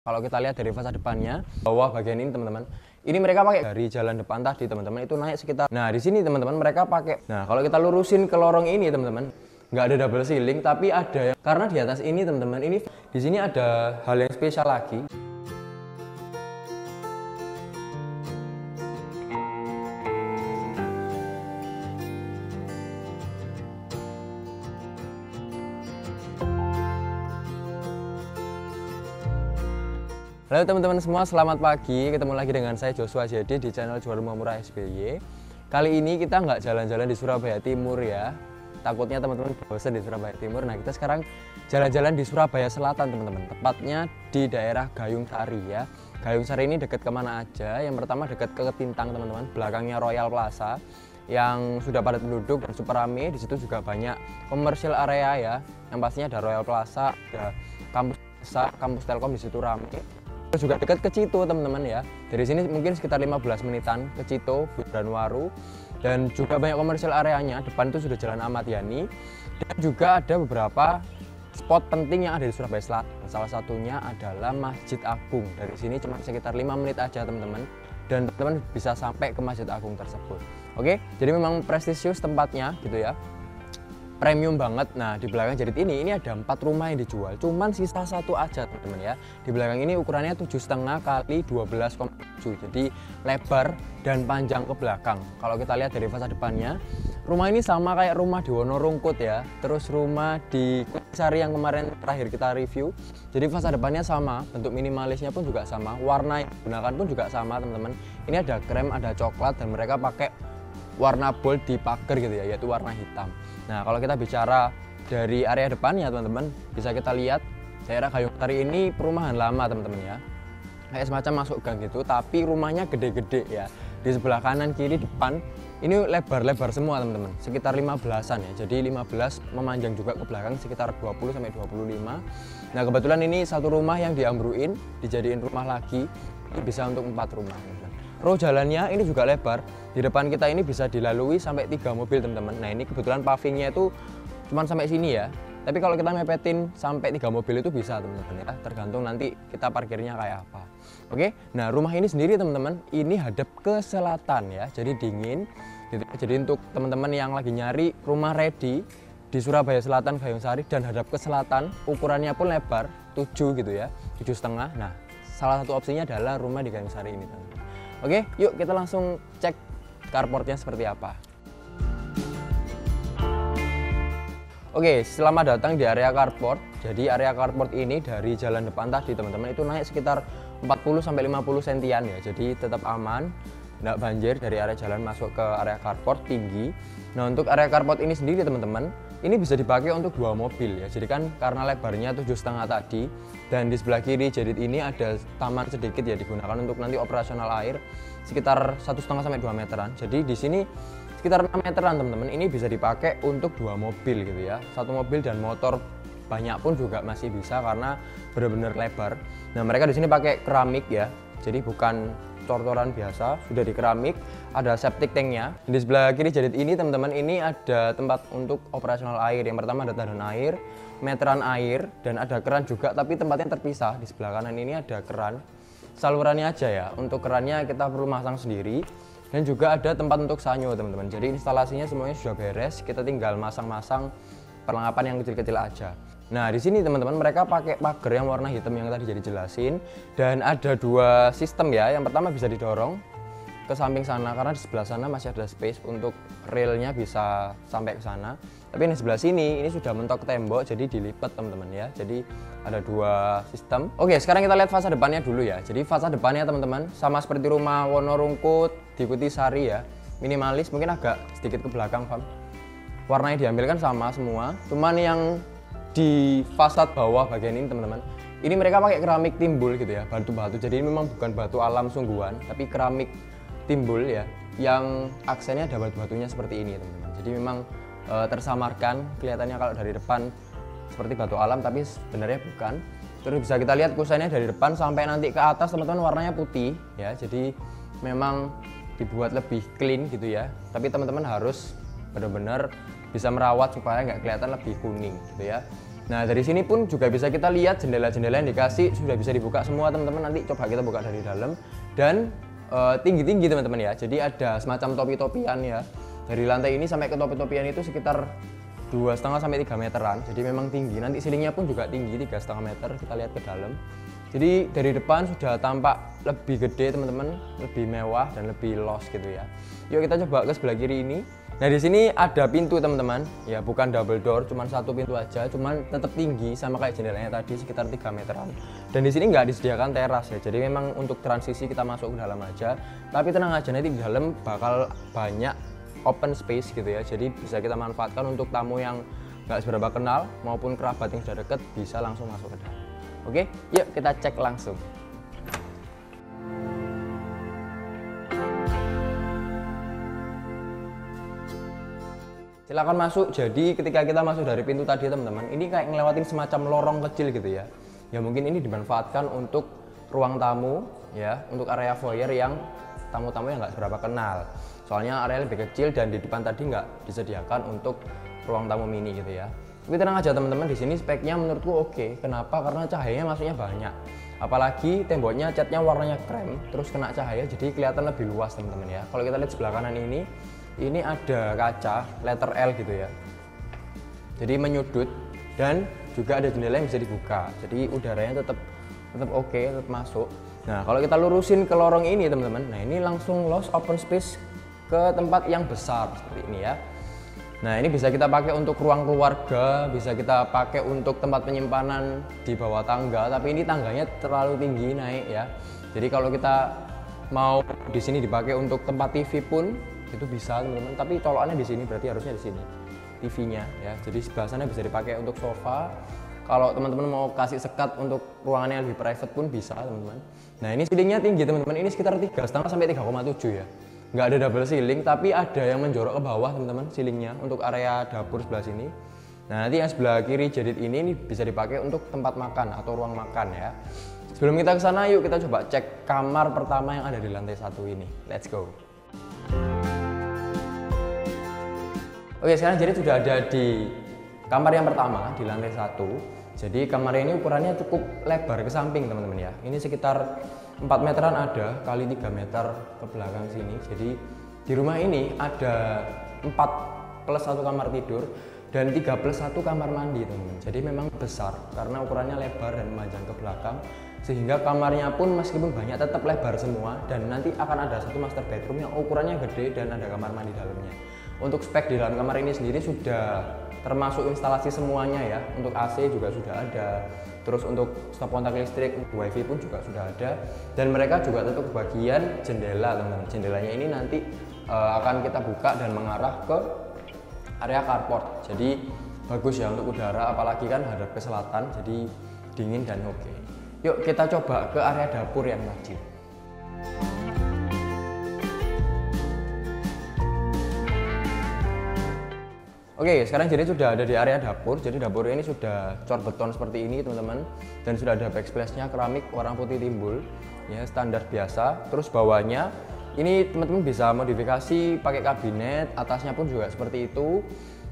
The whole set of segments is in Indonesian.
Kalau kita lihat dari fasad depannya, bawah bagian ini teman-teman, ini mereka pakai dari jalan depan tadi teman-teman, itu naik sekitar. Nah di sini teman-teman mereka pakai. Nah kalau kita lurusin ke lorong ini teman-teman, nggak ada double ceiling, tapi ada yang karena di atas ini teman-teman, ini di sini ada hal yang spesial lagi. Halo teman-teman semua, selamat pagi. Ketemu lagi dengan saya Joshua jadi di channel Jual Rumah Murah SBY. Kali ini kita nggak jalan-jalan di Surabaya Timur ya. Takutnya teman-teman bosan di Surabaya Timur. Nah kita sekarang jalan-jalan di Surabaya Selatan teman-teman. Tepatnya di daerah Gayung Sari ya. Gayung Sari ini dekat kemana aja? Yang pertama dekat ke Ketintang teman-teman. Belakangnya Royal Plaza yang sudah padat penduduk dan super rame. Di situ juga banyak commercial area ya. Yang pastinya ada Royal Plaza, ada kampus Telkom di situ rame. Terus juga dekat ke Cito teman-teman ya. Dari sini mungkin sekitar 15 menitan ke Cito, Bundaran Waru. Dan juga banyak komersial areanya. Depan itu sudah Jalan Ahmad Yani. Dan juga ada beberapa spot penting yang ada di Surabaya Selatan. Salah satunya adalah Masjid Agung. Dari sini cuma sekitar 5 menit aja teman-teman. Dan teman-teman bisa sampai ke Masjid Agung tersebut. Oke, jadi memang prestisius tempatnya gitu ya. Premium banget. Nah di belakang Jadid ini ada 4 rumah yang dijual, cuman sisa 1 aja teman-teman ya. Di belakang ini ukurannya 7,5 kali 12,7, jadi lebar dan panjang ke belakang. Kalau kita lihat dari fasad depannya, rumah ini sama kayak rumah di Wonorungkut ya, terus rumah di Kutisari yang kemarin terakhir kita review. Jadi fasad depannya sama, bentuk minimalisnya pun juga sama, warna yang digunakan pun juga sama teman-teman. Ini ada krem, ada coklat, dan mereka pakai warna bold di pagar gitu ya, yaitu warna hitam. Nah kalau kita bicara dari area depannya teman-teman, bisa kita lihat daerah Gayung Sari ini perumahan lama teman-teman ya, kayak semacam masuk gang gitu, tapi rumahnya gede-gede ya. Di sebelah kanan kiri depan ini lebar-lebar semua teman-teman, sekitar 15-an ya, jadi 15 memanjang juga ke belakang sekitar 20-25. Nah kebetulan ini satu rumah yang diambruin, dijadiin rumah lagi, bisa untuk 4 rumah teman-teman. Row jalannya ini juga lebar, di depan kita ini bisa dilalui sampai 3 mobil teman-teman. Nah ini kebetulan pavingnya itu cuma sampai sini ya, tapi kalau kita mepetin sampai 3 mobil itu bisa teman-teman ya, tergantung nanti kita parkirnya kayak apa. Oke, nah rumah ini sendiri teman-teman, ini hadap ke selatan ya, jadi dingin gitu. Jadi untuk teman-teman yang lagi nyari rumah ready di Surabaya Selatan Gayung Sari dan hadap ke selatan, ukurannya pun lebar 7 gitu ya, 7,5. Nah salah satu opsinya adalah rumah di Gayung Sari ini teman-teman. Oke, yuk kita langsung cek carportnya seperti apa. Oke, selamat datang di area carport. Jadi area carport ini dari jalan depan tadi teman-teman itu naik sekitar 40-50 sentian ya. Jadi tetap aman, tidak banjir dari area jalan masuk ke area carport tinggi. Nah untuk area carport ini sendiri teman-teman, ini bisa dipakai untuk 2 mobil ya. Jadi kan karena lebarnya 7,5 tadi, dan di sebelah kiri Jadid ini ada taman sedikit ya, digunakan untuk nanti operasional air sekitar 1,5 sampai 2 meteran. Jadi di sini sekitar 6 meteran teman-teman, ini bisa dipakai untuk 2 mobil gitu ya. 1 mobil dan motor banyak pun juga masih bisa karena benar-benar lebar. Nah mereka di sini pakai keramik ya, jadi bukan cor-coran biasa, sudah di keramik. Ada septic tanknya. Di sebelah kiri Jadid ini teman-teman, ini ada tempat untuk operasional air. Yang pertama ada tandon air, meteran air, dan ada keran juga, tapi tempatnya terpisah. Di sebelah kanan ini ada keran, salurannya aja ya. Untuk kerannya kita perlu masang sendiri. Dan juga ada tempat untuk sanyo teman-teman. Jadi instalasinya semuanya sudah beres, kita tinggal masang-masang perlengkapan yang kecil-kecil aja. Nah di sini teman-teman mereka pakai pagar yang warna hitam yang tadi jadi jelasin, dan ada 2 sistem ya. Yang pertama bisa didorong ke samping sana karena di sebelah sana masih ada space untuk railnya bisa sampai ke sana. Tapi yang di sebelah sini ini sudah mentok tembok, jadi dilipat teman-teman ya. Jadi ada 2 sistem. Oke, sekarang kita lihat fasad depannya dulu ya. Jadi fasad depannya teman-teman sama seperti rumah Wonorungkut di Kutisari ya, minimalis, mungkin agak sedikit ke belakang Fam. Warnanya diambil kan sama semua, cuman yang di fasad bawah bagian ini teman-teman, ini mereka pakai keramik timbul gitu ya, batu-batu. Jadi ini memang bukan batu alam sungguhan, tapi keramik timbul ya, yang aksennya ada batu-batunya seperti ini teman-teman. Jadi memang tersamarkan, kelihatannya kalau dari depan seperti batu alam, tapi sebenarnya bukan. Terus bisa kita lihat kusennya dari depan sampai nanti ke atas teman-teman warnanya putih ya, jadi memang dibuat lebih clean gitu ya. Tapi teman-teman harus benar-benar bisa merawat supaya nggak kelihatan lebih kuning gitu ya. Nah dari sini pun juga bisa kita lihat jendela-jendela yang dikasih sudah bisa dibuka semua teman-teman. Nanti coba kita buka dari dalam. Dan tinggi-tinggi teman-teman ya. Jadi ada semacam topi-topian ya. Dari lantai ini sampai ke topi-topian itu sekitar 2,5 sampai 3 meteran. Jadi memang tinggi. Nanti ceilingnya pun juga tinggi 3,5 meter. Kita lihat ke dalam. Jadi dari depan sudah tampak lebih gede teman-teman, lebih mewah dan lebih luas gitu ya. Yuk kita coba ke sebelah kiri ini. Nah di sini ada pintu teman-teman, ya bukan double door, cuman satu pintu aja, cuman tetap tinggi sama kayak jendelanya tadi sekitar 3 meteran. Dan di sini nggak disediakan teras ya, jadi memang untuk transisi kita masuk ke dalam aja. Tapi tenang aja, nanti di dalam bakal banyak open space gitu ya, jadi bisa kita manfaatkan untuk tamu yang nggak seberapa kenal maupun kerabat yang sudah deket bisa langsung masuk ke dalam. Oke, yuk kita cek langsung. Silakan masuk. Jadi ketika kita masuk dari pintu tadi teman-teman, ini kayak ngelewatin semacam lorong kecil gitu ya. Ya mungkin ini dimanfaatkan untuk ruang tamu ya, untuk area foyer yang tamu-tamu yang nggak seberapa kenal. Soalnya area lebih kecil dan di depan tadi nggak disediakan untuk ruang tamu mini gitu ya. Tapi tenang aja teman-teman, di sini speknya menurutku oke. Kenapa? Karena cahayanya masuknya banyak. Apalagi temboknya catnya warnanya krem, terus kena cahaya jadi kelihatan lebih luas teman-teman ya. Kalau kita lihat sebelah kanan ini ada kaca letter L gitu ya. Jadi menyudut dan juga ada jendela yang bisa dibuka. Jadi udaranya tetap oke, tetap masuk. Nah, kalau kita lurusin ke lorong ini teman-teman, nah ini langsung luas open space ke tempat yang besar seperti ini ya. Nah ini bisa kita pakai untuk ruang keluarga, bisa kita pakai untuk tempat penyimpanan di bawah tangga, tapi ini tangganya terlalu tinggi naik ya. Jadi kalau kita mau di sini dipakai untuk tempat TV pun itu bisa teman-teman, tapi colokannya di sini berarti harusnya di sini TV-nya ya. Jadi sebelah sana bisa dipakai untuk sofa. Kalau teman-teman mau kasih sekat untuk ruangannya lebih private pun bisa teman-teman. Nah ini ceilingnya tinggi teman-teman, ini sekitar 3,5 sampai 3,7 ya. Nggak ada double ceiling, tapi ada yang menjorok ke bawah teman-teman ceilingnya untuk area dapur sebelah sini. Nah nanti yang sebelah kiri jadit ini bisa dipakai untuk tempat makan atau ruang makan ya. Sebelum kita ke sana, yuk kita coba cek kamar pertama yang ada di lantai 1 ini. Let's go. Oke, sekarang jadi sudah ada di kamar yang pertama di lantai 1. Jadi kamar ini ukurannya cukup lebar ke samping teman-teman ya. Ini sekitar 4 meteran ada kali 3 meter ke belakang sini. Jadi di rumah ini ada 4 plus 1 kamar tidur dan 3 plus 1 kamar mandi teman-teman. Jadi memang besar karena ukurannya lebar dan memanjang ke belakang, sehingga kamarnya pun meskipun banyak tetap lebar semua. Dan nanti akan ada satu master bedroom yang ukurannya gede dan ada kamar mandi dalamnya. Untuk spek di dalam kamar ini sendiri sudah termasuk instalasi semuanya ya. Untuk AC juga sudah ada, terus untuk stop kontak listrik, wifi pun juga sudah ada. Dan mereka juga tetap bagian jendela teman-teman. Jendelanya ini nanti akan kita buka dan mengarah ke area carport. Jadi bagus ya untuk udara, apalagi kan hadap ke selatan, jadi dingin dan oke. Yuk kita coba ke area dapur yang tadi. Oke, sekarang jadi sudah ada di area dapur. Jadi dapur ini sudah cor beton seperti ini teman-teman, dan sudah ada backsplash-nya keramik warna putih timbul ya, standar biasa. Terus bawahnya ini teman-teman bisa modifikasi pakai kabinet, atasnya pun juga seperti itu.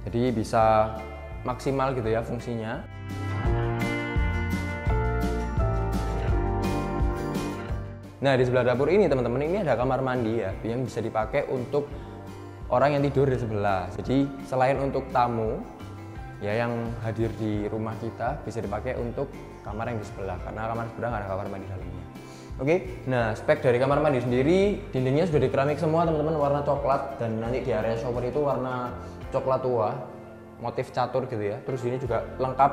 Jadi bisa maksimal gitu ya fungsinya. Nah, di sebelah dapur ini teman-teman, ini ada kamar mandi ya yang bisa dipakai untuk orang yang tidur di sebelah. Jadi selain untuk tamu ya yang hadir di rumah kita, bisa dipakai untuk kamar yang di sebelah, karena kamar sebelah nggak ada kamar mandi dalamnya. Oke, nah spek dari kamar mandi sendiri, dindingnya sudah di keramik semua teman-teman, warna coklat, dan nanti di area shower itu warna coklat tua, motif catur gitu ya. Terus ini juga lengkap,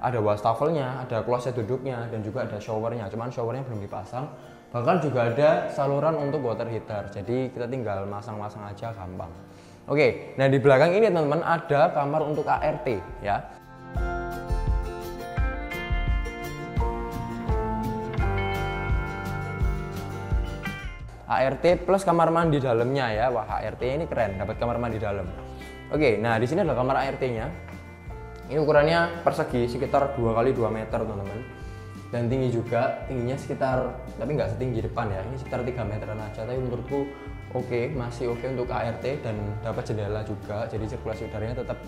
ada wastafelnya, ada kloset duduknya, dan juga ada showernya. Cuman showernya belum dipasang. Bahkan juga ada saluran untuk water heater, jadi kita tinggal masang-masang aja gampang. Oke, nah di belakang ini teman-teman ada kamar untuk ART ya. ART plus kamar mandi dalamnya ya. Wah, ART ini keren, dapat kamar mandi dalam. Oke, nah di sini adalah kamar ART-nya. Ini ukurannya persegi sekitar 2 kali 2 meter teman-teman. Dan tinggi juga, tingginya sekitar, tapi nggak setinggi depan ya, ini sekitar 3 meteran aja. Tapi menurutku oke, masih oke untuk ART, dan dapat jendela juga, jadi sirkulasi udaranya tetap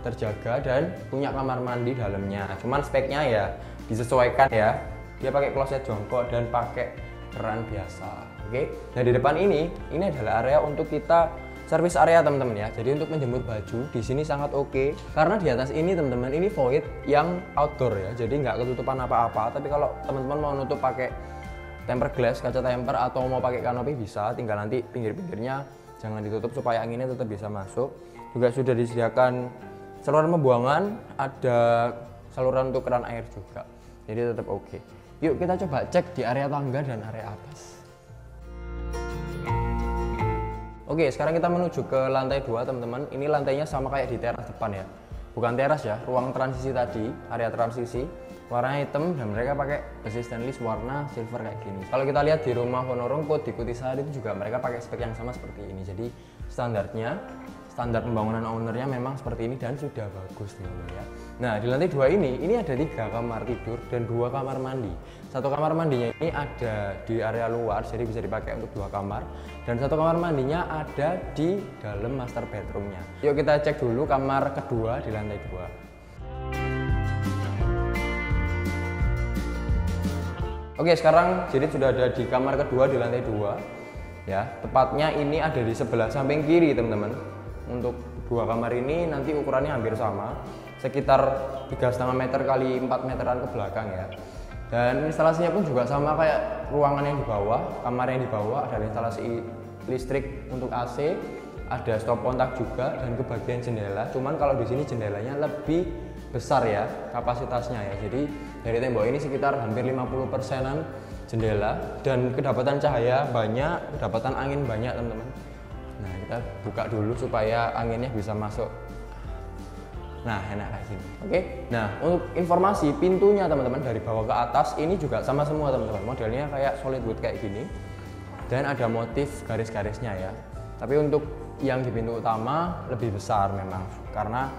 terjaga dan punya kamar mandi dalamnya. Cuman speknya ya disesuaikan ya. Dia pakai kloset jongkok dan pakai keran biasa. Oke. Nah, di depan ini adalah area untuk kita servis area teman-teman ya. Jadi untuk menjemur baju di sini sangat oke. Karena di atas ini teman-teman ini void yang outdoor ya. Jadi nggak ketutupan apa-apa. Tapi kalau teman-teman mau nutup pakai tempered glass, kaca temper, atau mau pakai kanopi bisa. Tinggal nanti pinggir-pinggirnya jangan ditutup supaya anginnya tetap bisa masuk. Juga sudah disediakan saluran pembuangan, ada saluran untuk keran air juga. Jadi tetap oke. Yuk kita coba cek di area tangga dan area atas. Oke, sekarang kita menuju ke lantai 2 teman-teman. Ini lantainya sama kayak di teras depan ya. Bukan teras ya, ruang transisi tadi, area transisi. Warnanya hitam dan mereka pakai besi stainless warna silver kayak gini. Kalau kita lihat di rumah Wonorongkut di Kutisari itu juga mereka pakai spek yang sama seperti ini. Jadi standar pembangunan ownernya memang seperti ini dan sudah bagus teman-teman ya. Nah, di lantai 2 ini ada 3 kamar tidur dan 2 kamar mandi. Satu kamar mandinya ini ada di area luar, jadi bisa dipakai untuk 2 kamar. Dan satu kamar mandinya ada di dalam master bedroomnya. Yuk kita cek dulu kamar kedua di lantai 2. Oke, sekarang jadi sudah ada di kamar kedua di lantai 2 ya. Tepatnya ini ada di sebelah samping kiri teman-teman. Untuk 2 kamar ini nanti ukurannya hampir sama, sekitar 3,5 meter kali 4 meteran ke belakang ya. Dan instalasinya pun juga sama kayak ruangan yang di bawah, kamar yang di bawah ada instalasi listrik untuk AC, ada stop kontak juga, dan ke bagian jendela. Cuman kalau di sini jendelanya lebih besar ya kapasitasnya ya. Jadi dari tembok ini sekitar hampir 50%-an jendela dan kedapatan cahaya banyak, kedapatan angin banyak teman-teman. Nah, kita buka dulu supaya anginnya bisa masuk. Nah, enak kayak gini. Oke. Nah, untuk informasi pintunya teman-teman dari bawah ke atas ini juga sama semua teman-teman. Modelnya kayak solid wood kayak gini. Dan ada motif garis-garisnya ya. Tapi untuk yang di pintu utama lebih besar memang karena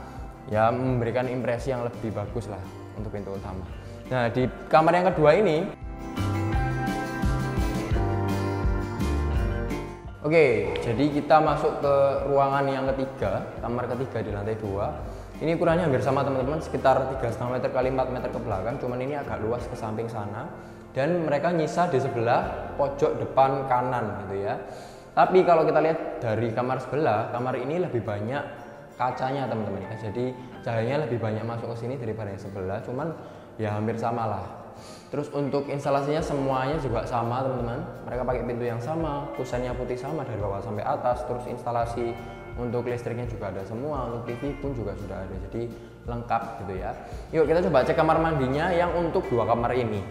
ya memberikan impresi yang lebih bagus lah untuk pintu utama. Nah, di kamar yang kedua ini oke, jadi kita masuk ke ruangan yang ketiga, kamar ketiga di lantai 2. Ini ukurannya hampir sama teman-teman, sekitar 3,5 meter kali 4 meter ke belakang, cuman ini agak luas ke samping sana. Dan mereka nyisa di sebelah pojok depan kanan gitu ya. Tapi kalau kita lihat dari kamar sebelah, kamar ini lebih banyak kacanya teman-teman ya. Jadi cahayanya lebih banyak masuk ke sini daripada yang sebelah, cuman ya hampir sama lah. Terus untuk instalasinya semuanya juga sama teman-teman. Mereka pakai pintu yang sama, kusennya putih sama dari bawah sampai atas. Terus instalasi untuk listriknya juga ada semua, untuk TV pun juga sudah ada. Jadi lengkap gitu ya. Yuk kita coba cek kamar mandinya yang untuk 2 kamar ini.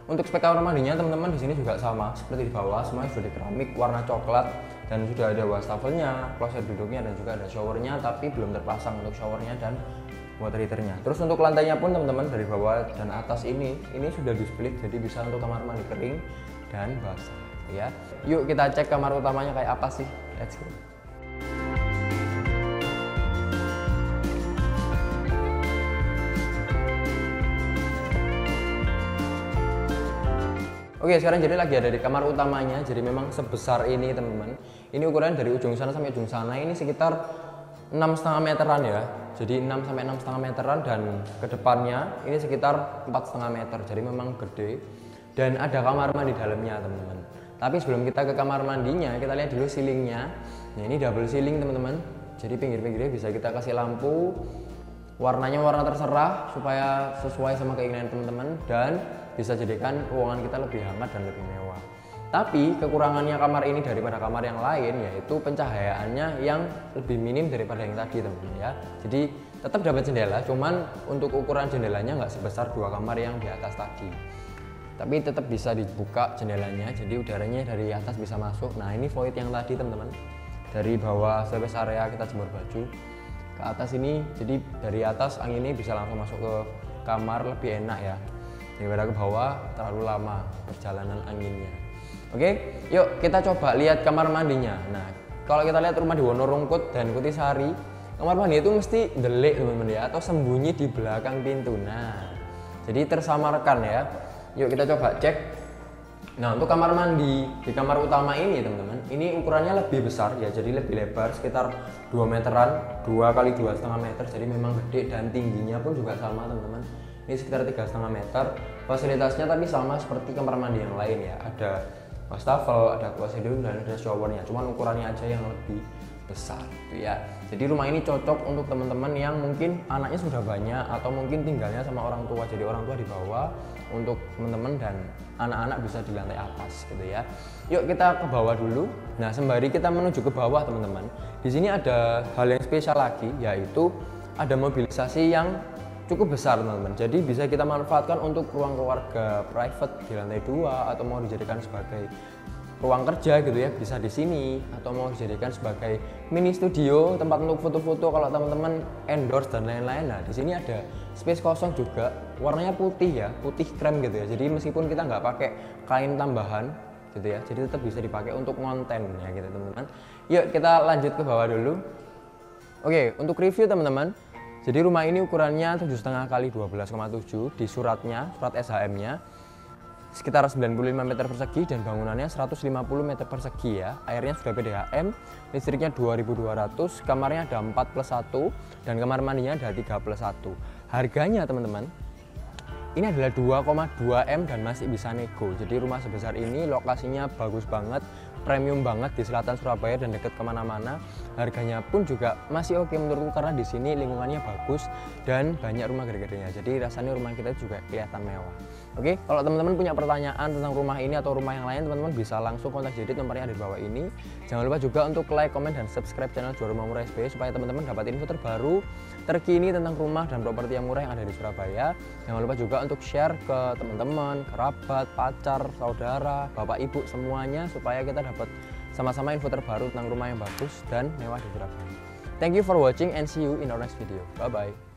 Untuk spek kamar mandinya teman-teman di sini juga sama seperti di bawah, semuanya sudah di keramik warna coklat dan sudah ada wastafelnya, kloset duduknya dan juga ada showernya, tapi belum terpasang untuk showernya dan water heaternya. Terus untuk lantainya pun teman-teman dari bawah dan atas ini sudah di split, jadi bisa untuk kamar mandi kering dan basah ya. Yuk kita cek kamar utamanya kayak apa sih. Let's go. Oke, sekarang jadi lagi ada di kamar utamanya. Jadi memang sebesar ini teman-teman. Ini ukuran dari ujung sana sampai ujung sana ini sekitar 6,5 meteran ya. Jadi 6 sampai 6,5 meteran dan ke depannya ini sekitar 4,5 meter. Jadi memang gede. Dan ada kamar mandi dalamnya teman-teman. Tapi sebelum kita ke kamar mandinya, kita lihat dulu ceilingnya. Nah, ini double ceiling teman-teman. Jadi pinggir-pinggirnya bisa kita kasih lampu. Warnanya warna terserah supaya sesuai sama keinginan teman-teman dan bisa jadikan ruangan kita lebih hangat dan lebih mewah. Tapi kekurangannya kamar ini daripada kamar yang lain yaitu pencahayaannya yang lebih minim daripada yang tadi teman-teman ya. Jadi tetap dapat jendela, cuman untuk ukuran jendelanya nggak sebesar 2 kamar yang di atas tadi. Tapi tetap bisa dibuka jendelanya, jadi udaranya dari atas bisa masuk. Nah, ini void yang tadi teman-teman. Dari bawah service area kita jemur baju ke atas ini, jadi dari atas angin ini bisa langsung masuk ke kamar, lebih enak ya daripada ke bawah terlalu lama perjalanan anginnya. Oke, yuk kita coba lihat kamar mandinya. Nah, kalau kita lihat rumah di Wonorongkut dan Kutisari, kamar mandi itu mesti delik teman-teman ya, atau sembunyi di belakang pintu. Nah, jadi tersamarkan ya. Yuk kita coba cek Nah, untuk kamar mandi di kamar utama ini teman-teman, ini ukurannya lebih besar ya, jadi lebih lebar sekitar 2 meteran, 2 kali 2,5 meter, jadi memang gede dan tingginya pun juga sama teman-teman. Ini sekitar 3,5 meter. Fasilitasnya tapi sama seperti kamar mandi yang lain ya, ada wastafel, ada closet dan ada showernya, cuman ukurannya aja yang lebih besar gitu ya. Jadi rumah ini cocok untuk teman-teman yang mungkin anaknya sudah banyak atau mungkin tinggalnya sama orang tua, jadi orang tua di bawah, untuk teman-teman dan anak-anak bisa di lantai atas gitu ya. Yuk kita ke bawah dulu. Nah, sembari kita menuju ke bawah teman-teman, di sini ada hal yang spesial lagi, yaitu ada mobilisasi yang cukup besar teman-teman. Jadi bisa kita manfaatkan untuk ruang keluarga private di lantai 2 atau mau dijadikan sebagai ruang kerja gitu ya, bisa di sini, atau mau dijadikan sebagai mini studio, tempat untuk foto-foto kalau teman-teman endorse dan lain-lain. Nah, di sini ada space kosong juga, warnanya putih ya, putih krem gitu ya. Jadi meskipun kita nggak pakai kain tambahan gitu ya, jadi tetap bisa dipakai untuk konten ya gitu teman-teman. Yuk kita lanjut ke bawah dulu. Oke, untuk review teman-teman. Jadi rumah ini ukurannya 7,5 kali 12,7 di suratnya, surat SHM-nya. Sekitar 95 meter persegi dan bangunannya 150 meter persegi ya. Airnya sudah PDAM, listriknya 2200, kamarnya ada 4+1 dan kamar mandinya ada 3+1. Harganya teman-teman, ini adalah 2,2 M dan masih bisa nego. Jadi rumah sebesar ini lokasinya bagus banget, premium banget di selatan Surabaya dan dekat kemana-mana. Harganya pun juga masih oke menurutku karena di sini lingkungannya bagus dan banyak rumah gede-gedenya. Jadi rasanya rumah kita juga kelihatan mewah. Oke, kalau teman-teman punya pertanyaan tentang rumah ini atau rumah yang lain, teman-teman bisa langsung kontak Jedit, nomornya ada di bawah ini. Jangan lupa juga untuk like, komen, dan subscribe channel Jual Rumah Murah SBY supaya teman-teman dapat info terbaru, terkini tentang rumah dan properti yang murah yang ada di Surabaya. Jangan lupa juga untuk share ke teman-teman, kerabat, pacar, saudara, bapak, ibu, semuanya supaya kita dapat sama-sama info terbaru tentang rumah yang bagus dan mewah di Surabaya. Thank you for watching and see you in our next video. Bye-bye.